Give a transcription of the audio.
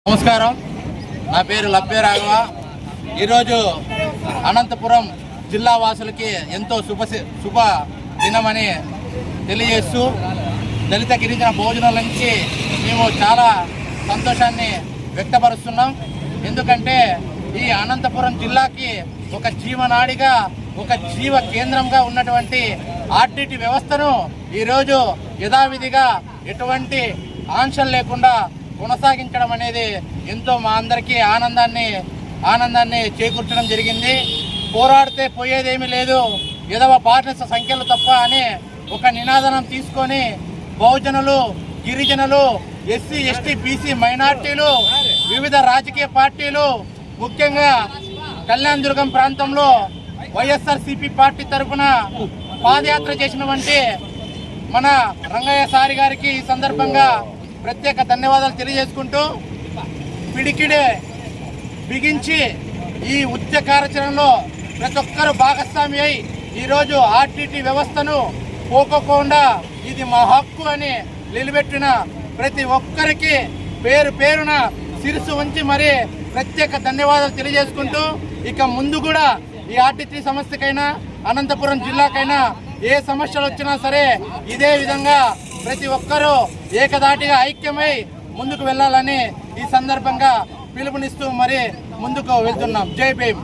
నమస్కారం, నా పేరు లబ్బే రాఘవ. ఈరోజు అనంతపురం జిల్లా వాసులకి ఎంతో శుభ దినమని తెలియజేస్తూ దళిత గిరిజన భోజనాల నుంచి మేము చాలా సంతోషాన్ని వ్యక్తపరుస్తున్నాం. ఎందుకంటే ఈ అనంతపురం జిల్లాకి ఒక జీవనాడిగా, ఒక జీవ కేంద్రంగా ఉన్నటువంటి ఆర్టీటీ వ్యవస్థను ఈరోజు యథావిధిగా ఎటువంటి ఆంక్షలు లేకుండా కొనసాగించడం అనేది ఎంతో మా అందరికీ ఆనందాన్ని చేకూర్చడం జరిగింది. పోరాడితే పోయేదేమీ లేదు, ఎదవ బానిస సంఖ్యలు తప్ప అని ఒక నినాదనం తీసుకొని బహుజనులు, గిరిజనులు, ఎస్సీ, ఎస్టీ, బీసీ, మైనార్టీలు, వివిధ రాజకీయ పార్టీలు, ముఖ్యంగా కళ్యాణదుర్గం ప్రాంతంలో వైఎస్ఆర్సీపీ పార్టీ తరఫున పాదయాత్ర చేసినటువంటి మన రంగయ్య సారి గారికి ఈ సందర్భంగా ప్రత్యేక ధన్యవాదాలు తెలియజేసుకుంటూ, పిడికిడే బిగించి ఈ ఉద్యమ కార్యాచరణలో ప్రతి ఒక్కరూ భాగస్వామి అయి ఈరోజు ఆర్టీటీ వ్యవస్థను పోకోకుండా ఇది మా హక్కు అని నిలబెట్టిన ప్రతి ఒక్కరికి పేరు పేరున శిరస్సు ఉంచి మరి ప్రత్యేక ధన్యవాదాలు తెలియజేసుకుంటూ, ఇక ముందు కూడా ఈ ఆర్టీటీ సమస్యకైనా, అనంతపురం జిల్లాకైనా ఏ సమస్యలు వచ్చినా సరే ఇదే విధంగా ప్రతి ఒక్కరూ ఏకదాటిగా ఐక్యమై ముందుకు వెళ్ళాలని ఈ సందర్భంగా పిలుపునిస్తూ మరి ముందుకు వెళ్తున్నాం. జై భీమ్.